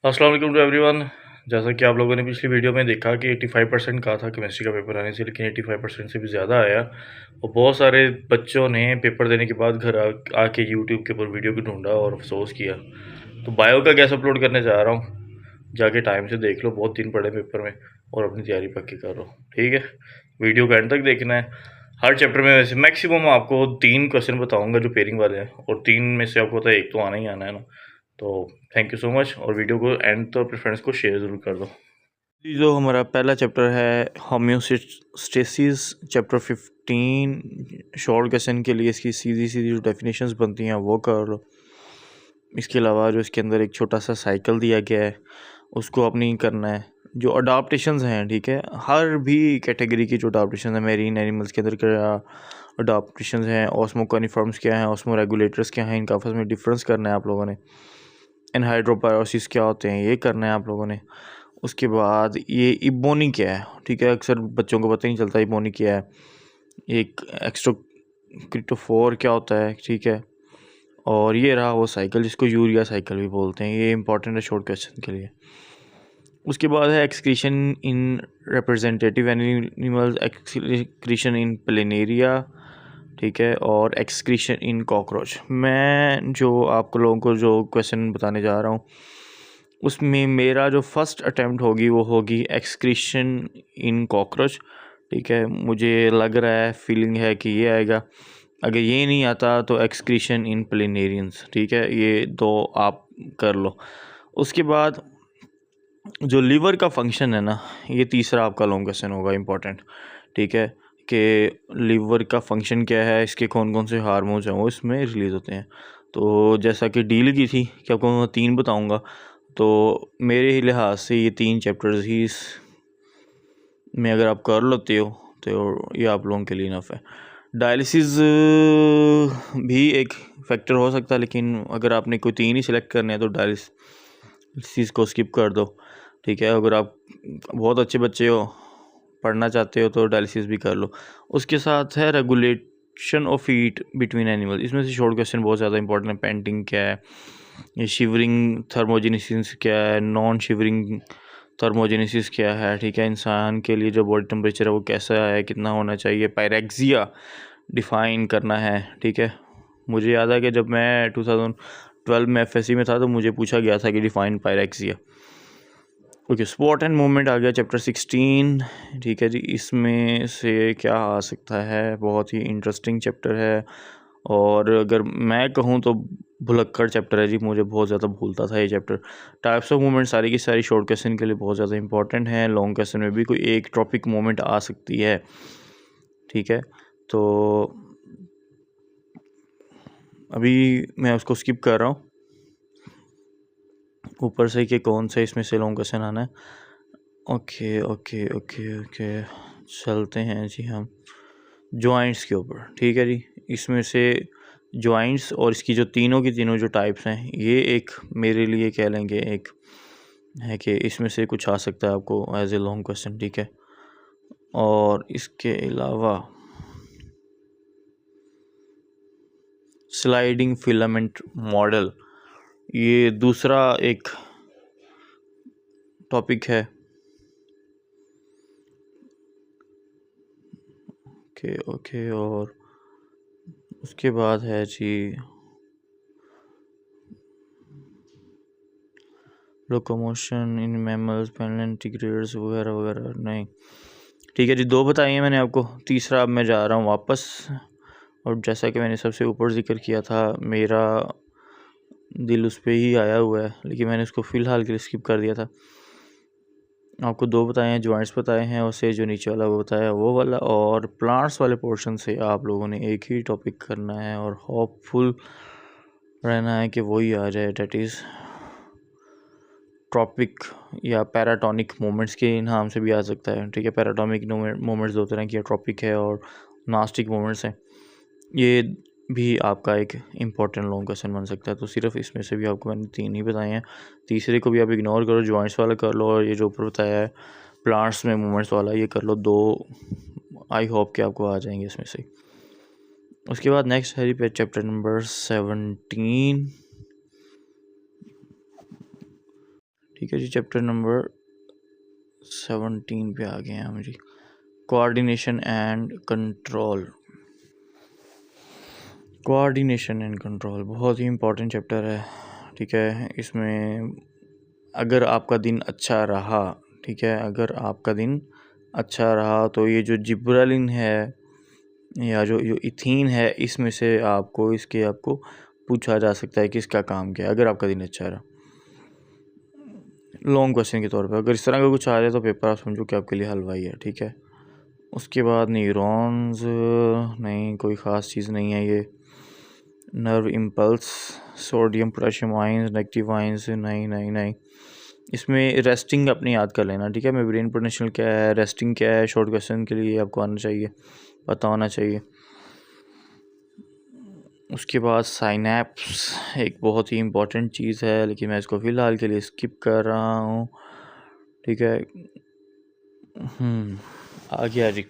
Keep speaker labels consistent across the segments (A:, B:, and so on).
A: अस्सलाम वालेकुम to everyone. जैसा कि आप लोगों ने पिछली वीडियो में देखा कि 85% कहा था केमिस्ट्री का पेपर आने से, लेकिन 85% से भी ज़्यादा आया और बहुत सारे बच्चों ने पेपर देने के बाद घर आके यूट्यूब के ऊपर वीडियो भी ढूंढा और अफसोस किया। तो बायो का गैस अपलोड करने जा रहा हूँ, जाके टाइम से देख लो, बहुत दिन पड़े पेपर में और अपनी तैयारी पक्की कर लो। ठीक है, वीडियो को एंड तक देखना है। हर चैप्टर में वैसे मैक्सिमम आपको 3 क्वेश्चन बताऊंगा जो पेयरिंग वाले हैं, और 3 में से आपको पता है एक तो आना ही आना है ना। तो थैंक यू सो मच, और वीडियो को एंड तो अपने फ्रेंड्स को शेयर ज़रूर कर दो। जो हमारा पहला चैप्टर है होम्योस्टेसिस, चैप्टर 15 शॉर्ट क्वेश्चन के लिए इसकी सीधी सीधी जो डेफिनेशंस बनती हैं वो कर लो। इसके अलावा जो इसके अंदर एक छोटा सा साइकिल दिया गया है उसको अपनी करना है। जो अडाप्टेशंस हैं, ठीक है, हर भी कैटेगरी की जो अडाप्टेशन है, मेरीन एनिमल्स के अंदर क्या अडाप्टेशंस हैं, ऑस्मो कॉनिफॉर्म्स क्या हैं, ऑस्मो रेगुलेटर्स क्या हैं, इनका आपस में डिफरेंस करना है आप लोगों ने। एनहाइड्रोपायरोसिस क्या होते हैं ये करना है आप लोगों ने। उसके बाद ये इबोनी क्या है, ठीक है, अक्सर बच्चों को पता नहीं चलता इबोनी क्या है। एक एक्स्ट्रोक्रिटोफोर क्या होता है, ठीक है। और ये रहा वो साइकिल जिसको यूरिया साइकिल भी बोलते हैं, ये इंपॉर्टेंट है शॉर्ट क्वेश्चन के लिए। उसके बाद है excretion in representative animals, excretion in planaria, ठीक है, और एक्सक्रीशन इन कॉकरोच। मैं जो आप लोगों को जो क्वेश्चन बताने जा रहा हूँ उसमें मेरा जो फर्स्ट अटैम्प्ट होगी वो होगी एक्सक्रीशन इन कॉकरोच, ठीक है। मुझे लग रहा है, फीलिंग है कि ये आएगा। अगर ये नहीं आता तो एक्सक्रीशन इन प्लेनेरियंस, ठीक है, ये दो आप कर लो। उसके बाद जो लीवर का फंक्शन है ना, ये तीसरा आपका लॉन्ग क्वेश्चन होगा इम्पोर्टेंट, ठीक है, कि लीवर का फंक्शन क्या है, इसके कौन कौन से हार्मोन्स हैं वो इसमें रिलीज़ होते हैं। तो जैसा कि डील की थी कि आपको मैं 3 बताऊंगा, तो मेरे लिहाज से ये 3 चैप्टर्स ही इस में अगर आप कर लेते हो तो ये आप लोगों के लिए इनफ है। डायलिसिस भी एक फैक्टर हो सकता है, लेकिन अगर आपने कोई 3 ही सिलेक्ट करने हैं तो डायलिसिस को स्किप कर दो, ठीक है। अगर आप बहुत अच्छे बच्चे हो, पढ़ना चाहते हो, तो डायलिसिस भी कर लो। उसके साथ है regulation of heat between animal. इसमें से शॉर्ट क्वेश्चन बहुत ज़्यादा इंपॉर्टेंट है। पेंटिंग क्या है, ये शिवरिंग थर्मोजेनेसिस क्या है, नॉन शिवरिंग थर्मोजेनेसिस क्या है, ठीक है। इंसान के लिए जो बॉडी टेम्परेचर है वो कैसा है, कितना होना चाहिए, पायरेक्सिया डिफ़ाइन करना है, ठीक है। मुझे याद है कि जब मैं 2012 में एफएससी में था तो मुझे पूछा गया था कि define pyrexia. Okay, spot and movement आ गया चैप्टर 16, ठीक है जी। इसमें से क्या आ सकता है, बहुत ही इंटरेस्टिंग चैप्टर है, और अगर मैं कहूँ तो भुलक्कड़ चैप्टर है जी, मुझे बहुत ज़्यादा भूलता था ये चैप्टर। टाइप्स ऑफ मूवमेंट सारी की सारी शॉर्ट क्वेश्चन के लिए बहुत ज़्यादा इंपॉर्टेंट है। लॉन्ग क्वेश्चन में भी कोई एक टॉपिक मूवमेंट आ सकती है, ठीक है। तो अभी मैं उसको स्किप कर रहा हूँ ऊपर से कि कौन सा इसमें से लॉन्ग क्वेश्चन आना है। ओके ओके ओके ओके, चलते हैं जी हम जॉइंट्स के ऊपर, ठीक है जी। इसमें से जॉइंट्स और इसकी जो तीनों की तीनों जो टाइप्स हैं, ये एक मेरे लिए कह लेंगे एक है कि इसमें से कुछ आ सकता है आपको एज ए लॉन्ग क्वेश्चन, ठीक है। और इसके अलावा स्लाइडिंग फिलामेंट मॉडल, ये दूसरा एक टॉपिक है। ओके ओके, और उसके बाद है जी लोकोमोशन इन मैमल्स, पेलेंटिग्रेड्स वगैरह वगैरह, नहीं, ठीक है जी। 2 बताए हैं मैंने आपको, तीसरा अब मैं जा रहा हूँ वापस। और जैसा कि मैंने सबसे ऊपर जिक्र किया था, मेरा दिल उस पर ही आया हुआ है, लेकिन मैंने उसको फ़िलहाल के लिए स्किप कर दिया था। आपको 2 बताए हैं, जॉइंट्स बताए हैं, और से जो नीचे वाला वो बताया वो वाला, और प्लांट्स वाले पोर्शन से आप लोगों ने एक ही टॉपिक करना है और होपफुल रहना है कि वही आ जाए, डेट इज़ ट्रॉपिक या पैराटोनिक मोमेंट्स के नाम से भी आ सकता है, ठीक है। पैराटोनिक मोमेंट्स 2 तरह की, ट्रॉपिक है और नास्टिक मोमेंट्स हैं। ये भी आपका एक इम्पॉर्टेंट लॉन्ग क्वेश्चन बन सकता है। तो सिर्फ इसमें से भी आपको मैंने 3 ही बताए हैं, तीसरे को भी आप इग्नोर करो, जॉइंट्स वाला कर लो, और ये जो ऊपर बताया है प्लांट्स में मूवमेंट्स वाला ये कर लो। 2 आई होप कि आपको आ जाएंगे इसमें से। उसके बाद नेक्स्ट है पे चैप्टर नंबर 17, ठीक है जी, चैप्टर नंबर 17 पे आ गए हैं हम जी। Coordination and control. Coordination and control बहुत ही इम्पोर्टेंट चैप्टर है। ठीक है, इसमें अगर आपका दिन अच्छा रहा, ठीक है, अगर आपका दिन अच्छा रहा तो ये जो जिब्रेलिन है या जो इथीन है, इसमें से आपको पूछा जा सकता है कि इसका काम क्या है अगर आपका दिन अच्छा रहा। लॉन्ग क्वेश्चन के तौर पे अगर इस तरह का कुछ आ जाए तो पेपर आप समझो कि आपके लिए हलवाई है। ठीक है, उसके बाद न्यूरॉन्स, नहीं कोई ख़ास चीज़ नहीं है ये। Nerve impulse, sodium potassium ions, negative ions, नहीं। इसमें रेस्टिंग अपनी याद कर लेना। ठीक है, मैं ब्रेन पोटेंशियल क्या है, रेस्टिंग क्या है, शॉर्ट क्वेश्चन के लिए आपको आना चाहिए, पता होना चाहिए। उसके बाद साइनैप्स एक बहुत ही इम्पोर्टेंट चीज़ है, लेकिन मैं इसको फ़िलहाल के लिए स्किप कर रहा हूँ। ठीक है, आ गया जी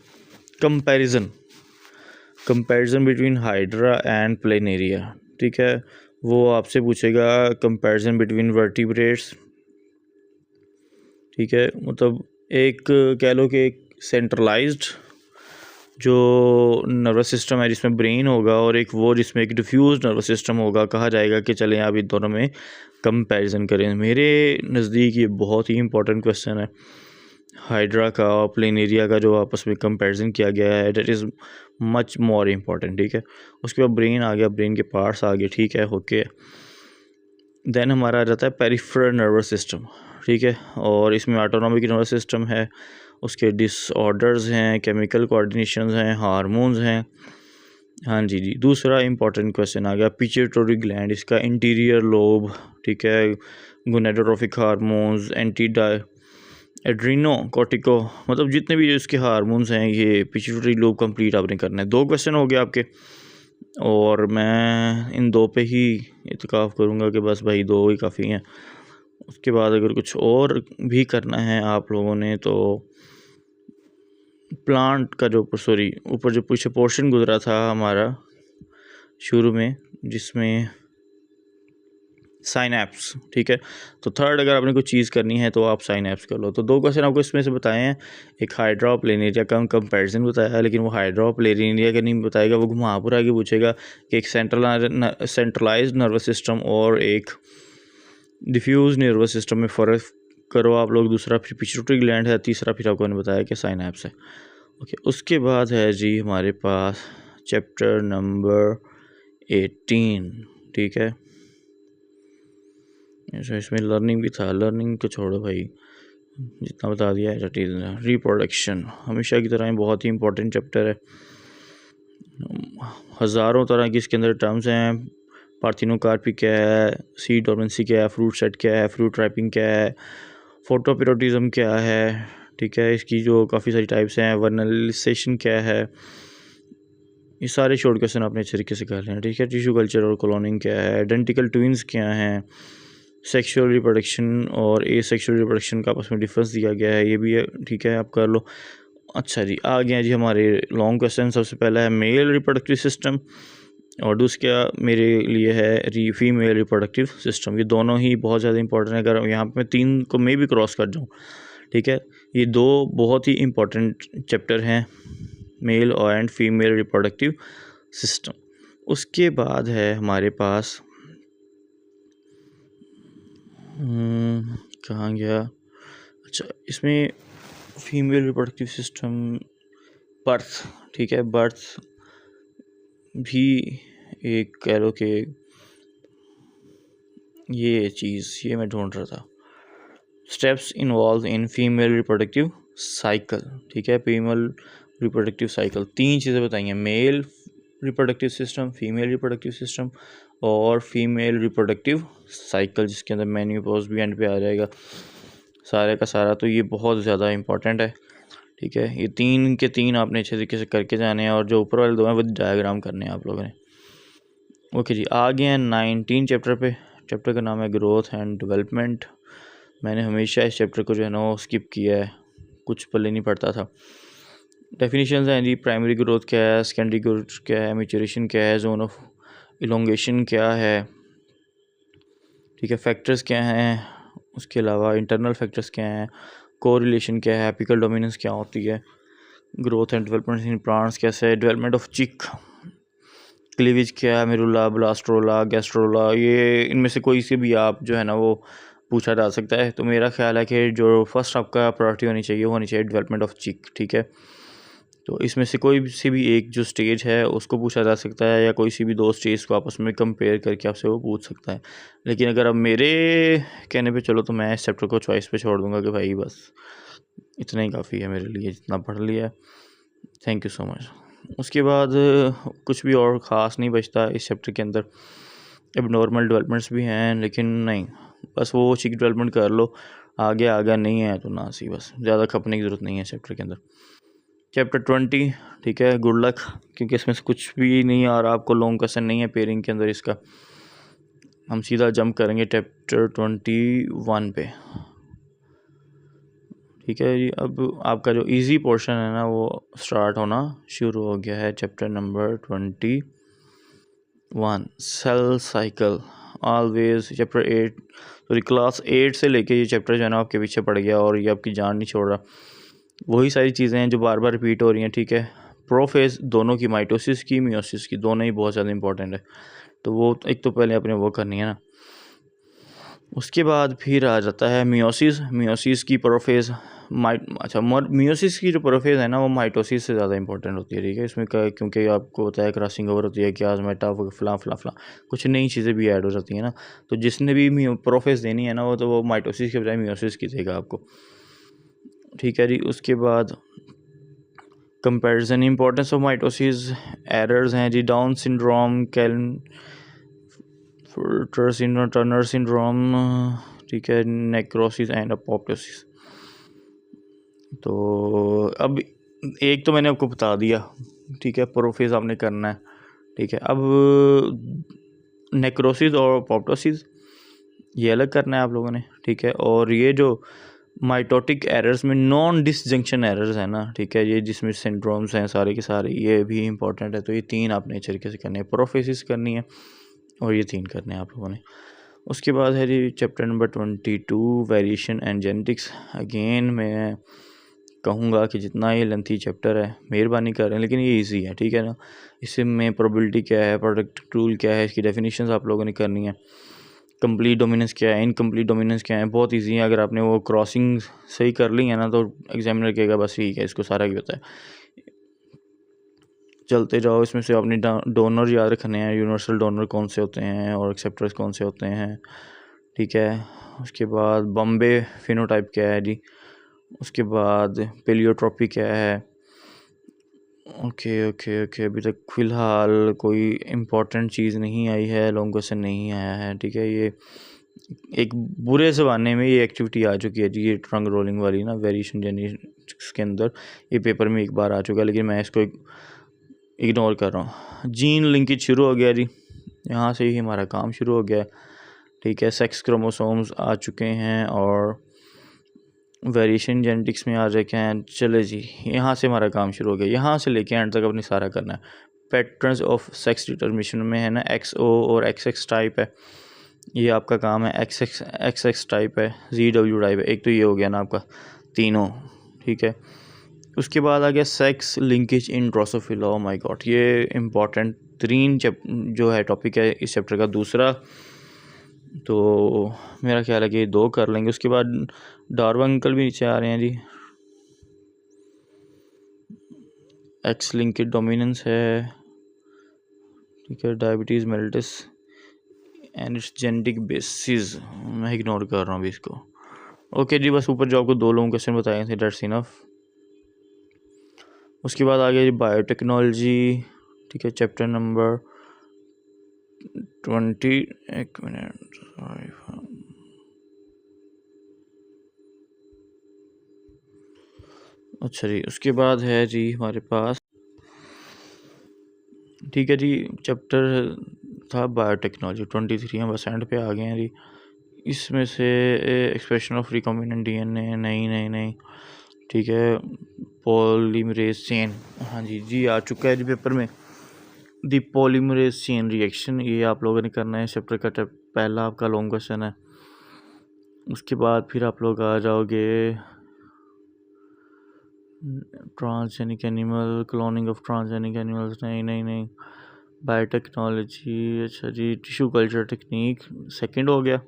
A: comparison between hydra and planaria. ठीक है, वो आपसे पूछेगा कंपैरिजन बिटवीन वर्टिब्रेट्स। ठीक है, मतलब एक कह लो कि एक सेंट्रलाइज्ड जो नर्वस सिस्टम है जिसमें ब्रेन होगा, और एक वो जिसमें एक डिफ्यूज नर्वस सिस्टम होगा। कहा जाएगा कि चलें आप इन दोनों में कंपैरिजन करें। मेरे नज़दीक ये बहुत ही इंपॉर्टेंट क्वेश्चन है। हाइड्रा का और प्लेनेरिया का जो आपस में कंपैरिजन किया गया है, that is much more important. ठीक है, उसके बाद ब्रेन आ गया, ब्रेन के पार्ट्स आ गए। ठीक है, ओके। देन हमारा आ जाता है पेरिफेरल नर्वस सिस्टम। ठीक है, और इसमें ऑटोनॉमिक नर्वस सिस्टम है, उसके डिसऑर्डर्स हैं, केमिकल कोऑर्डिनेशंस हैं, हार्मोन्स हैं। हाँ जी जी, दूसरा इंपॉर्टेंट क्वेश्चन आ गया पिट्यूटरी ग्लैंड, इसका इंटीरियर लोब। ठीक है, गोनेडोट्रोफिक हार्मोन्स, एड्रीनो कोर्टिको, मतलब जितने भी इसके हार्मोन्स हैं, ये पिट्यूटरी लोब कंप्लीट आपने करना है। 2 क्वेश्चन हो गए आपके, और मैं इन 2 पे ही इत्तेफाक करूँगा कि बस भाई 2 ही काफ़ी हैं। उसके बाद अगर कुछ और भी करना है आप लोगों ने तो प्लांट का जो ऊपर जो पीछे पोर्शन गुजरा था हमारा शुरू में, जिसमें साइनैप्स। ठीक है, तो थर्ड अगर आपने कोई चीज़ करनी है तो आप साइनैप्स कर लो। तो 2 क्वेश्चन आपको इसमें से बताए हैं, एक हाइड्रा और प्लेनेरिया का कंपैरिजन बताया है, लेकिन वो हाइड्रा और प्लेनेरिया का नहीं बताएगा, वो घुमापुर आगे पूछेगा कि एक सेंट्रलाइज्ड नर्वस सिस्टम और एक डिफ्यूज नर्वस सिस्टम में फ़र्क करो आप लोग। दूसरा फिर पिट्यूटरी ग्लैंड है, तीसरा फिर आपको ने बताया कि साइनैप्स है। ओके, उसके बाद है जी हमारे पास चैप्टर नंबर 18। ठीक है, इसमें लर्निंग भी था, लर्निंग को छोड़ो भाई, जितना बता दिया है। रिप्रोडक्शन हमेशा की तरह बहुत ही इंपॉर्टेंट चैप्टर है। हज़ारों तरह की इसके अंदर टर्म्स हैं। पार्थिनोकार्पी क्या है, सीड डोमेंसी क्या है, फ्रूट सेट क्या है, फ्रूट रैपिंग क्या है, फोटोपिरोटिज्म क्या है। ठीक है, इसकी जो काफ़ी सारी टाइप्स हैं, वर्नलाइजेशन क्या है, ये सारे शॉर्ट क्वेश्चन आपने अच्छे तरीके से कर लेना। ठीक है, टिश्यू कल्चर और क्लोनिंग क्या है, आइडेंटिकल ट्विंस क्या हैं, सेक्सुअल रिप्रोडक्शन और ए सेक्सुअल रिप्रोडक्शन का आपस में डिफरेंस दिया गया है, ये भी है। ठीक है, आप कर लो। अच्छा जी, आ गया जी हमारे लॉन्ग क्वेश्चन। सबसे पहला है मेल रिप्रोडक्टिव सिस्टम, और दूसरा मेरे लिए है फीमेल रिप्रोडक्टिव सिस्टम। ये दोनों ही बहुत ज़्यादा इंपॉर्टेंट है। अगर यहाँ पे मैं 3 को मैं भी क्रॉस कर जाऊँ, ठीक है, ये 2 बहुत ही इंपॉर्टेंट चैप्टर हैं, मेल और एंड फीमेल रिप्रोडक्टिव सिस्टम। उसके बाद है हमारे पास कहाँ गया, अच्छा, इसमें फीमेल रिप्रोडक्टिव सिस्टम बर्थ। ठीक है, बर्थ भी एक कह लो कि ये चीज़ ये मैं ढूंढ रहा था, steps involve in female reproductive cycle. ठीक है, फीमेल रिप्रोडक्टिव साइकिल 3 चीज़ें बताई हैं, male reproductive system, female reproductive system और फीमेल रिप्रोडक्टिव साइकिल, जिसके अंदर मेनोपॉज भी एंड पे आ जाएगा सारे का सारा। तो ये बहुत ज़्यादा इंपॉर्टेंट है। ठीक है, ये 3 के 3 आपने अच्छे तरीके से करके जाने हैं, और जो ऊपर वाले 2 हैं वो डायग्राम करने हैं आप लोगों ने। ओके जी, आ गए हैं 19 चैप्टर पे। चैप्टर का नाम है ग्रोथ एंड डेवलपमेंट। मैंने हमेशा इस चैप्टर को जो है ना वो स्किप किया है, कुछ पल्ले नहीं पड़ता था। डेफिनेशंस हैं जी, प्राइमरी ग्रोथ क्या है, सेकेंडरी ग्रोथ क्या है, मैच्योरेशन क्या है, जोन ऑफ इलोंगेशन क्या है। ठीक है, फैक्टर्स क्या हैं, उसके अलावा इंटरनल फैक्टर्स क्या हैं, कोरिलेशन क्या है, एपिकल डोमिनेंस क्या होती है, growth and development in plants कैसे है, डेवलपमेंट ऑफ चिक, क्लीवेज क्या है, मेरुला, ब्लास्टरोला, गैस्ट्रोला, ये इनमें से कोई से भी आप जो है ना वो पूछा जा सकता है। तो मेरा ख्याल है कि जो फर्स्ट आपका प्रायोरिटी होनी चाहिए वो होनी चाहिए डेवलपमेंट ऑफ चिक, ठीक है। तो इसमें से कोई से भी एक जो स्टेज है उसको पूछा जा सकता है, या कोई सी भी दो स्टेज को आपस में कंपेयर करके आपसे वो पूछ सकता है। लेकिन अगर अब मेरे कहने पे चलो तो मैं इस चैप्टर को चॉइस पे छोड़ दूंगा कि भाई बस इतना ही काफ़ी है मेरे लिए, जितना पढ़ लिया। Thank you so much. उसके बाद कुछ भी और ख़ास नहीं बचता इस चैप्टर के अंदर। अब नॉर्मल डेवलपमेंट्स भी हैं लेकिन नहीं, बस वो चिक डेवलपमेंट कर लो, आगे आगे नहीं है तो ना सी, बस ज़्यादा खपने की ज़रूरत नहीं है चैप्टर के अंदर। चैप्टर 20, ठीक है, गुड लक, क्योंकि इसमें से कुछ भी नहीं आ रहा आपको, लॉन्ग क्वेश्चन नहीं है पेयरिंग के अंदर इसका। हम सीधा जंप करेंगे चैप्टर 21 पे, ठीक है जी। अब आपका जो इजी पोर्शन है ना वो स्टार्ट होना शुरू हो गया है। Chapter number 21, cell cycle always, chapter 8, sorry class 8 से लेके ये चैप्टर जो है ना आपके पीछे पड़ गया और ये आपकी जान नहीं छोड़ रहा। वही सारी चीज़ें हैं जो बार बार रिपीट हो रही हैं, ठीक है। प्रोफेज दोनों की, माइटोसिस की, मियोसिस की, दोनों ही बहुत ज़्यादा इंपॉर्टेंट है। तो वो एक तो पहले अपने वो करनी है ना। उसके बाद फिर आ जाता है मियोसिस, मियोसिस की प्रोफेज मियोसिस की जो प्रोफेज है ना वो माइटोसिस से ज़्यादा इंपॉर्टेंट होती है, ठीक है। इसमें क्योंकि आपको बताया क्रॉसिंग ओवर होती है, क्या मेटा फला फला फला कुछ नई चीज़ें भी ऐड हो जाती हैं ना। तो जिसने भी प्रोफेज देनी है ना वो तो वो माइटोसिस के बजाय मियोसिस की देगा आपको, ठीक है जी। उसके बाद comparison importance of mitosis, errors हैं जी, डाउन सिंड्रोम, टर्नर सिंड्रोम, ठीक है, नेक्रोसिस एंड अपोप्टोसिस। तो अब एक तो मैंने आपको बता दिया, ठीक है, प्रोफेज आपने करना है, ठीक है। अब नेक्रोसिस और अपोप्टोसिस ये अलग करना है आप लोगों ने, ठीक है। और ये जो माइटोटिक एरर्स में नॉन डिसजंक्शन एरर्स है ना, ठीक है, ये जिसमें सिंड्रोम्स हैं सारे के सारे, ये भी इंपॉर्टेंट है। तो ये तीन आपने अच्छे तरीके से करने हैं, प्रोफेसिस करनी है और ये तीन करने हैं आप लोगों ने। उसके बाद है जी chapter number 22, variation and genetics. Again मैं कहूँगा कि जितना ये लेंथी चैप्टर है मेहरबानी कर रहे हैं, लेकिन ये इजी है, ठीक है ना। इसमें प्रोबेबिलिटी क्या है, प्रोडक्ट रूल क्या है, इसकी डेफिनेशंस आप लोगों ने करनी है। कंप्लीट डोमिनेंस क्या है, इनकम्प्लीट डोमिनेंस क्या है, बहुत इजी है। अगर आपने वो क्रॉसिंग सही कर ली है ना तो एग्जामिनर कहेगा बस ठीक है, इसको सारा ही पता है। चलते जाओ, इसमें से आपने डोनर याद रखने हैं, यूनिवर्सल डोनर कौन से होते हैं और एक्सेप्टर्स कौन से होते हैं, ठीक है। उसके बाद बॉम्बे फिनोटाइप क्या है जी, उसके बाद पेलियोट्रॉपी क्या है। ओके ओके ओके, अभी तक फ़िलहाल कोई इम्पोर्टेंट चीज़ नहीं आई है, लॉन्ग क्वेश्चन नहीं आया है, ठीक है। ये एक बुरे ज़माने में ये एक्टिविटी आ चुकी है जी, ये ट्रंक रोलिंग वाली ना, वेरिएशन जेनेटिक्स के अंदर ये पेपर में एक बार आ चुका है, लेकिन मैं इसको इग्नोर कर रहा हूँ। जीन लिंकेज शुरू हो गया जी, यहाँ से ही हमारा काम शुरू हो गया, ठीक है। सेक्स क्रोमोसोम्स आ चुके हैं और वेरिएशन जेनेटिक्स में आ रखे हैं। चले जी, यहाँ से हमारा काम शुरू हो गया, यहाँ से लेके एंड तक अपनी सारा करना है। पैटर्न्स ऑफ सेक्स डिटर्मिनेशन में है ना XO और XX टाइप है, ये आपका काम है। XX टाइप है, ZW टाइप है, एक तो ये हो गया ना आपका तीनों, ठीक है। उसके बाद आ गया sex linkage in Drosophila. Oh my God, ये इम्पॉर्टेंट तरीन जो है टॉपिक है इस चैप्टर का दूसरा। तो मेरा ख्याल है कि 2 कर लेंगे। उसके बाद डार्विन अंकल भी नीचे आ रहे हैं जी, एक्स लिंकेज डोमिनेंस है, ठीक है। Diabetes mellitus and it's genetic basis, मैं इग्नोर कर रहा हूँ अभी इसको। ओके जी, बस ऊपर जो आपको 2 लोगों क्वेश्चन बताए थे, डेट्स इनफ। उसके बाद आ गया जी बायोटेक्नोलॉजी, ठीक है, चैप्टर नंबर 20, एक मिनट, अच्छा जी। उसके बाद है जी हमारे पास, ठीक है जी, चैप्टर था बायोटेक्नोलॉजी 23, हम बस एंड पे आ गए हैं जी। इसमें से एक्सप्रेशन ऑफ रिकॉम्बिनेंट DNA, नहीं नहीं नहीं, ठीक है। पॉलीमरेज चेन, हाँ जी जी आ चुका है जी पेपर में, दी पॉलीमरेज चेन रिएक्शन, ये आप लोगों ने करना है चैप्टर का। पहला आपका लॉन्ग क्वेश्चन है। उसके बाद फिर आप लोग आ जाओगे transgenic animal, cloning of transgenic animals, नहीं नहीं नहीं, बायोटेक्नोलॉजी, अच्छा जी, टिश्यू कल्चर टेक्निक सेकंड हो गया।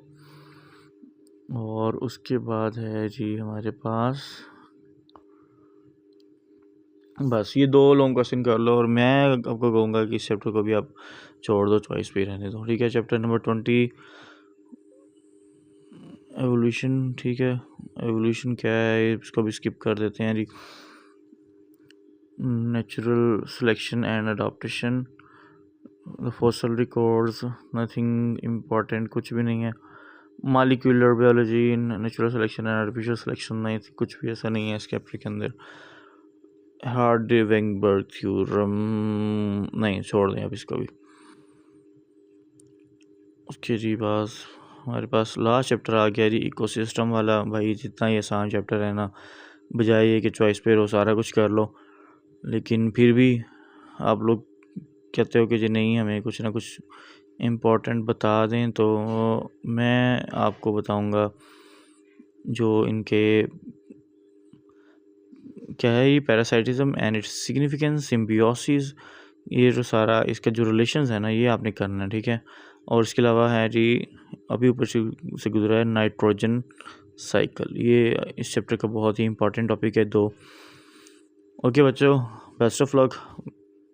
A: और उसके बाद है जी हमारे पास बस ये 2 लॉन्ग क्वेश्चन कर लो, और मैं आपको कहूँगा कि इस चैप्टर को भी आप छोड़ दो, चॉइस पे रहने दो, ठीक है। चैप्टर नंबर 20 एवोल्यूशन, ठीक है। एवोल्यूशन क्या है इसको भी स्किप कर देते हैं जी। Natural selection and adaptation, fossil records, nothing important, कुछ भी नहीं है। Molecular biology, natural selection and artificial selection, नहीं, कुछ भी ऐसा नहीं है इस चैप्टर के अंदर। हार्डी-वेंगबर्ग थ्योरम, नहीं, छोड़ दें अब इसको भी। उसके जी बस हमारे पास लास्ट चैप्टर आ गया जी, इकोसिस्टम वाला। भाई जितना ही आसान चैप्टर है ना, बजाय ये कि चॉइस पे रो सारा कुछ कर लो, लेकिन फिर भी आप लोग कहते हो कि जी नहीं, हमें कुछ ना कुछ इम्पोर्टेंट बता दें, तो मैं आपको बताऊंगा जो इनके क्या है, ये parasitism and its significance, symbiosis, ये जो सारा इसका जो रिलेशंस है ना, ये आपने करना है, ठीक है। और इसके अलावा है जी, अभी ऊपर से गुजरा है नाइट्रोजन साइकिल, ये इस चैप्टर का बहुत ही इंपॉर्टेंट टॉपिक है 2। ओके बच्चों, बेस्ट ऑफ लक।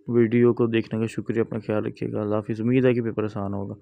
A: वीडियो को देखने का शुक्रिया, अपना ख्याल रखिएगा, अल्लाह हाफिज़। उम्मीद है कि पेपर आसान होगा।